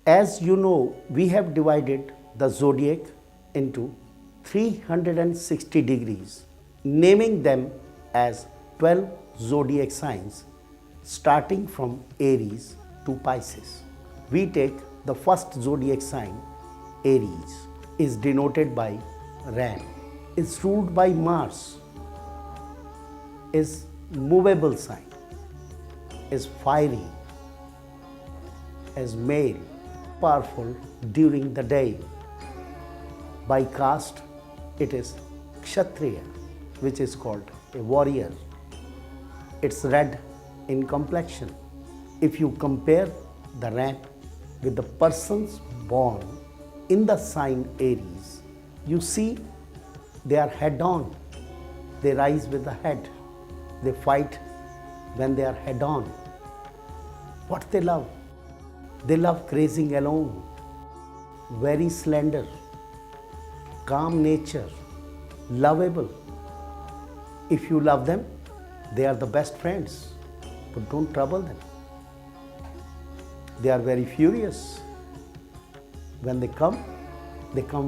As you know, we have divided the zodiac into 360 degrees, naming them as 12 zodiac signs starting from Aries to Pisces. We take the first zodiac sign, Aries, is denoted by Ram, is ruled by Mars, is movable sign, is fiery, is male, powerful during the day. By caste, it is Kshatriya, which is called a warrior. It's red in complexion. If you compare the Ram with the persons born in the sign Aries, you see they are head on. They rise with the head. They fight when they are head on. What they love? They love grazing alone, very slender, calm nature, lovable. If you love them, they are the best friends, but don't trouble them. They are very furious. When they come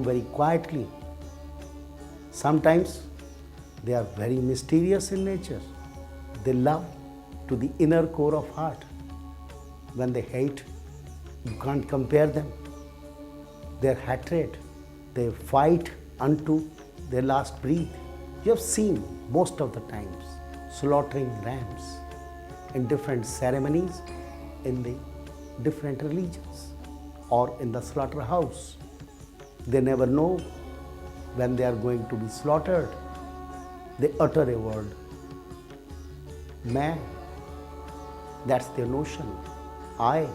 very quietly. Sometimes they are very mysterious in nature. They love to the inner core of heart. When they hate, you can't compare them. Their hatred, they fight unto their last breath. You have seen most of the times slaughtering rams in different ceremonies in the different religions or in the slaughterhouse. They never know when they are going to be slaughtered. They utter a word, man. That's their notion. I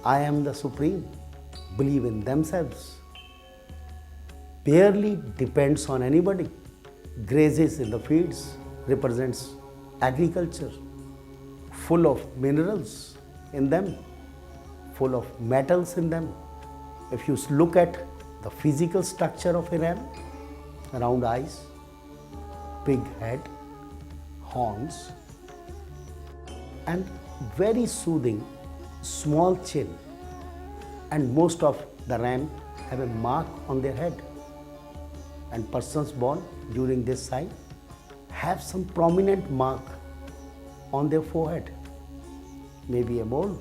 am the supreme. Believe in themselves. Barely depends on anybody. Grazes in the fields, represents agriculture, full of minerals in them, full of metals in them. If you look at the physical structure of a ram, round eyes, big head, horns, and very soothing small chin, and most of the ram have a mark on their head, and persons born during this sign have some prominent mark on their forehead, maybe a mole.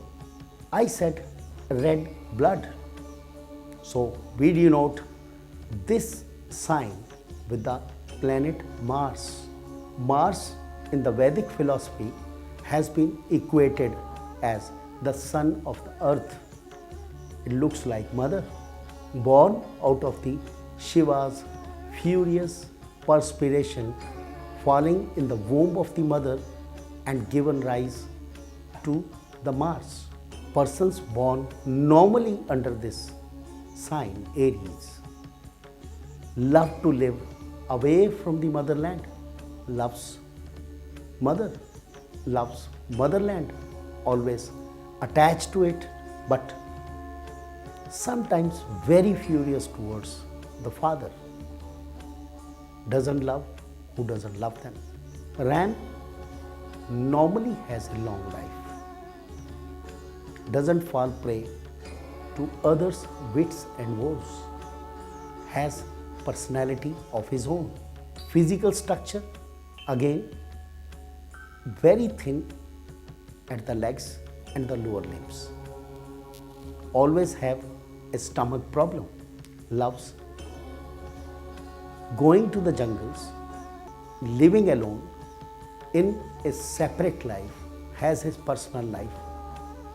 I said red blood. So we denote this sign with the planet Mars. Mars in the Vedic philosophy has been equated as the son of the earth. It looks like mother, born out of the Shiva's furious perspiration, falling in the womb of the mother and given rise to the Mars. Persons born normally under this sign, Aries, love to live away from the motherland, loves mother, loves motherland, always attached to it, but sometimes very furious towards the father. Doesn't love who doesn't love them. Ram normally has a long life, doesn't fall prey to others' wits and woes, has personality of his own. Physical structure, again, very thin at the legs and the lower limbs. Always have a stomach problem, loves going to the jungles, living alone in a separate life, has his personal life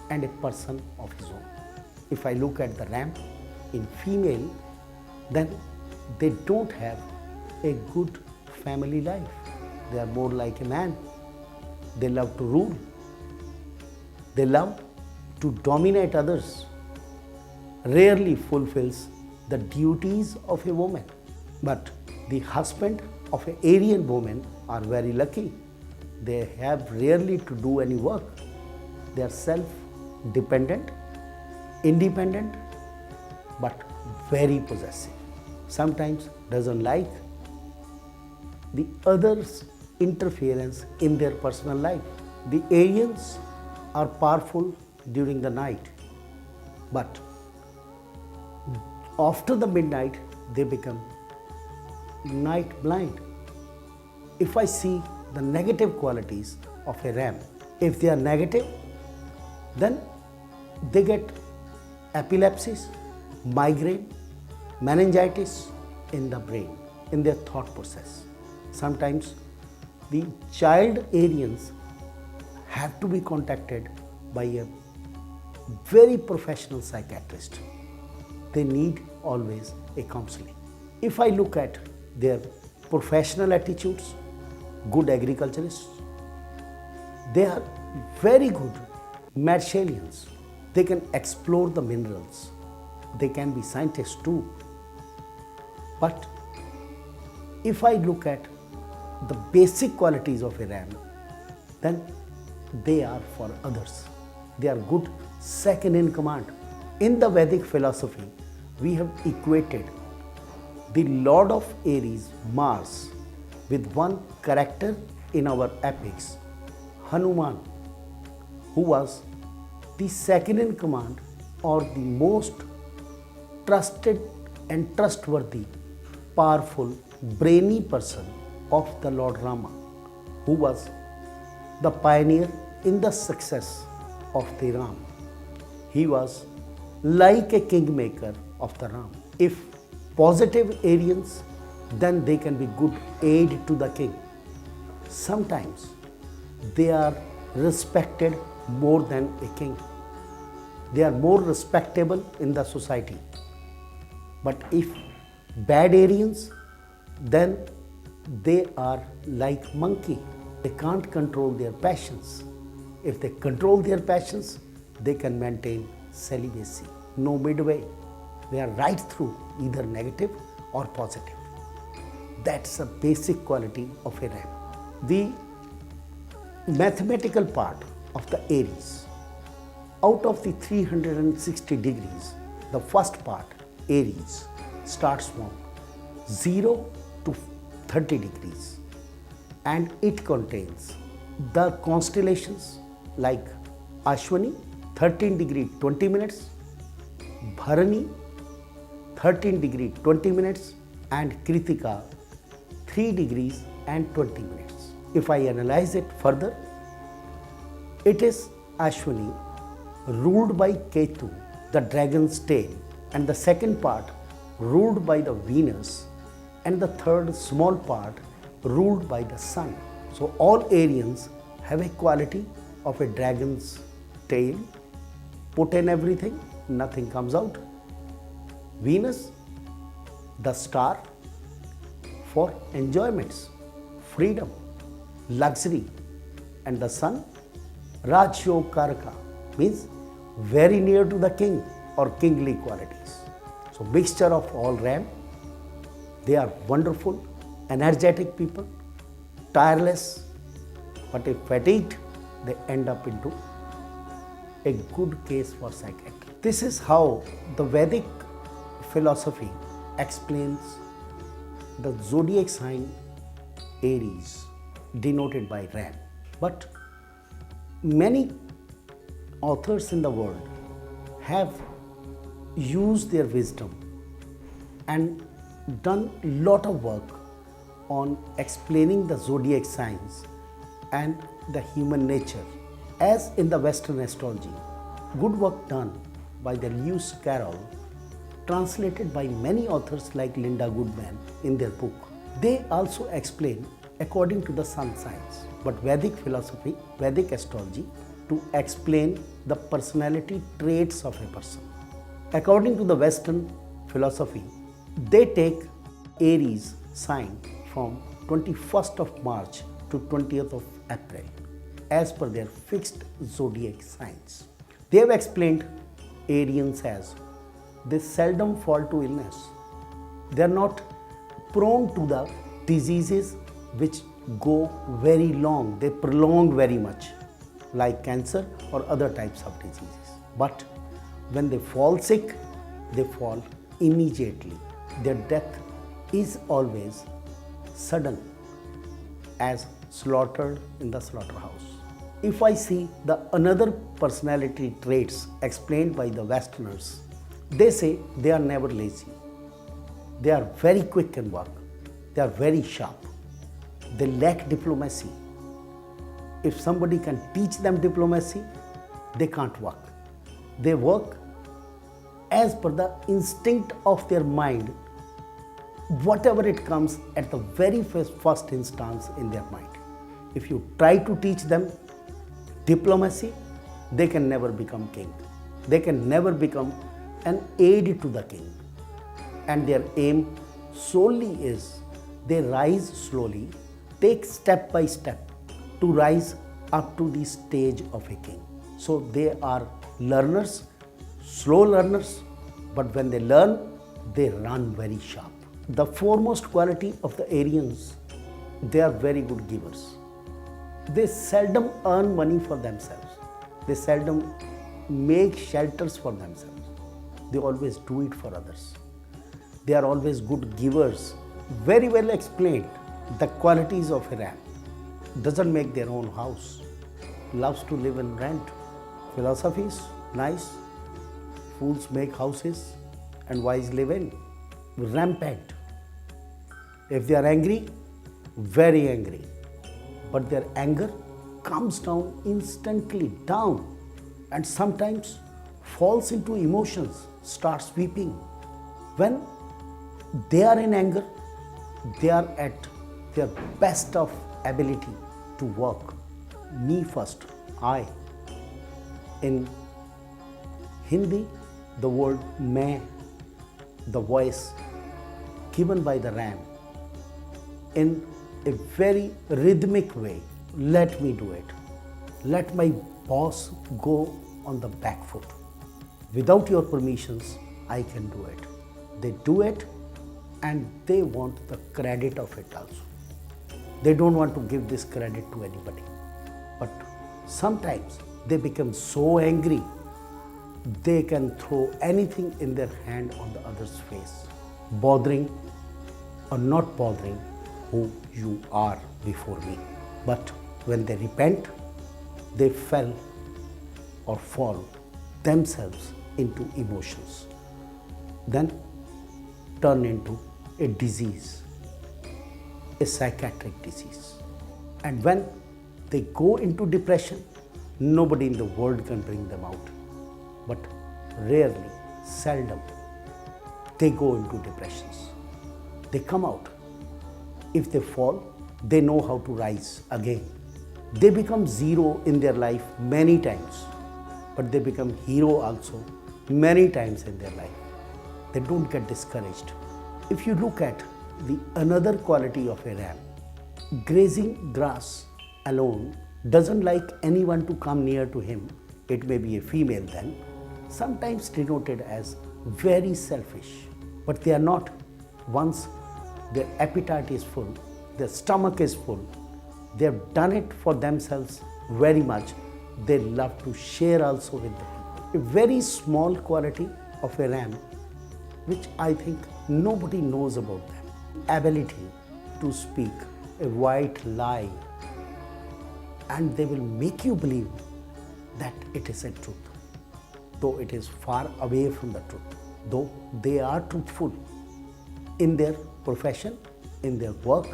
and a person of his own. If I look at the ram in female, then they don't have a good family life. They are more like a man. They love to rule. They love to dominate others. Rarely fulfills the duties of a woman. But the husband of an Aryan woman are very lucky. They have rarely to do any work. They are self-dependent, independent, but very possessive. Sometimes doesn't like the others' interference in their personal life. The Aryans are powerful during the night. But after the midnight, they become night blind. If I see the negative qualities of a ram, if they are negative, then they get epilepsies, migraine, meningitis in the brain, in their thought process. Sometimes the child Arians have to be contacted by a very professional psychiatrist. They need always a counseling. If I look at their professional attitudes, good agriculturists, they are very good Martialians. They can explore the minerals. They can be scientists too. But if I look at the basic qualities of a ram, then they are for others. They are good second in command. In the Vedic philosophy, we have equated the Lord of Aries, Mars, with one character in our epics, Hanuman, who was the second in command or the most trusted and trustworthy, powerful, brainy person of the Lord Rama, who was the pioneer in the success of the Ram. He was like a kingmaker of the Ram. If positive Arians, then they can be good aid to the king. Sometimes they are respected more than a king. They are more respectable in the society. But if bad Arians, then they are like monkey. They can't control their passions. If they control their passions, they can maintain celibacy. No midway. They are right through, either negative or positive. That's a basic quality of a ram. The mathematical part of the Aries. Out of the 360 degrees, the first part, Aries, starts from 0 to 30 degrees, and it contains the constellations like Ashwini, 13 degree 20 minutes, Bharani, 13 degree 20 minutes, and Kritika, 3 degrees and 20 minutes. If I analyze it further, it is Ashwini ruled by Ketu, the dragon's tail, and the second part ruled by the Venus, and the third small part ruled by the sun. So all Arians have a quality of a dragon's tail. Put in everything, nothing comes out. Venus, the star for enjoyments, freedom, luxury, and the sun, Rajyog Karaka, means very near to the king or kingly qualities. So mixture of all ram. They are wonderful, energetic people, tireless, but if fatigued, they end up into a good case for psychiatry. This is how the Vedic philosophy explains the zodiac sign Aries, denoted by ram. But many authors in the world have used their wisdom and done a lot of work on explaining the zodiac signs and the human nature. As in the Western astrology, good work done by the Lewis Carroll, translated by many authors like Linda Goodman in their book. They also explain according to the sun signs. But Vedic philosophy, Vedic astrology, to explain the personality traits of a person. According to the Western philosophy, they take Aries sign from 21st of March to 20th of April as per their fixed zodiac signs. They have explained Arians as they seldom fall to illness. They are not prone to the diseases which go very long, they prolong very much, like cancer or other types of diseases. But when they fall sick, they fall immediately. Their death is always sudden, as slaughtered in the slaughterhouse. If I see the another personality traits explained by the Westerners, they say they are never lazy. They are very quick in work. They are very sharp. They lack diplomacy. If somebody can teach them diplomacy, they can't work. They work as per the instinct of their mind, whatever it comes at the very first instance in their mind. If you try to teach them diplomacy, they can never become king. They can never become an aide to the king. And their aim solely is they rise slowly, take step by step to rise up to the stage of a king. So they are learners, slow learners, but when they learn, they run very sharp. The foremost quality of the Arians, they are very good givers. They seldom earn money for themselves. They seldom make shelters for themselves. They always do it for others. They are always good givers. Very well explained. The qualities of a ram. Doesn't make their own house. Loves to live in rent. Philosophies, nice. Fools make houses and wise live in. Rampant. If they are angry, very angry. But their anger comes down instantly down and sometimes falls into emotions, starts weeping. When they are in anger, they are at their best of ability to work. Me first, I. In Hindi, the word main, the voice given by the ram, in a very rhythmic way. Let me do it. Let my boss go on the back foot. Without your permissions, I can do it. They do it and they want the credit of it also. They don't want to give this credit to anybody. But sometimes they become so angry, they can throw anything in their hand on the other's face, bothering or not bothering who you are before me. But when they repent, they fell or fall themselves into emotions, then turn into a disease, a psychiatric disease. And when they go into depression, nobody in the world can bring them out. But rarely, seldom, they go into depressions. They come out. If they fall, they know how to rise again. They become zero in their life many times, but they become hero also many times in their life. They don't get discouraged. If you look at the another quality of a ram, grazing grass alone doesn't like anyone to come near to him. It may be a female then, sometimes denoted as very selfish, but they are not. Once their appetite is full, their stomach is full, they have done it for themselves very much. They love to share also with the people. A very small quality of a ram, which I think nobody knows about them. Ability to speak a white lie, and they will make you believe that it is a truth, though it is far away from the truth, though they are truthful in their profession, in their work,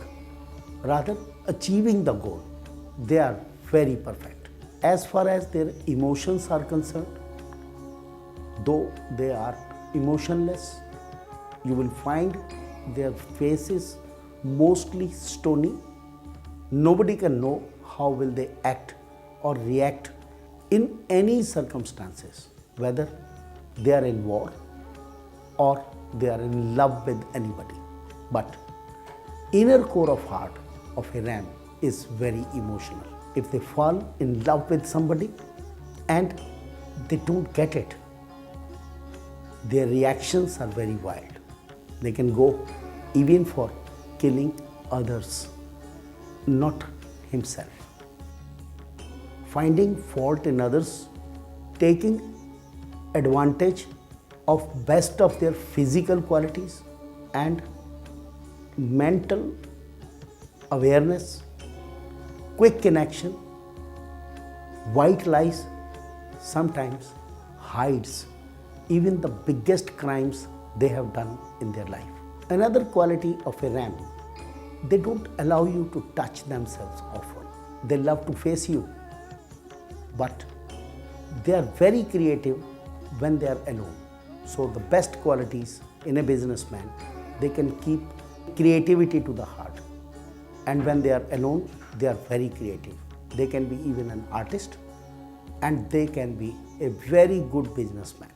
rather achieving the goal. They are very perfect. As far as their emotions are concerned, though they are emotionless, you will find their faces mostly stony. Nobody can know how will they act or react in any circumstances, whether they are in war or they are in love with anybody. But inner core of heart of a ram is very emotional. If they fall in love with somebody and they don't get it, their reactions are very wild. They can go even for killing others, not himself. Finding fault in others, taking advantage of best of their physical qualities and mental awareness, quick in action, White lies sometimes hides even the biggest crimes they have done in their life. Another quality of a ram, they don't allow you to touch themselves often. They love to face you, but they are very creative when they are alone. So the best qualities in a businessman, they can keep creativity to the heart. And when they are alone, they are very creative. They can be even an artist, and they can be a very good businessman.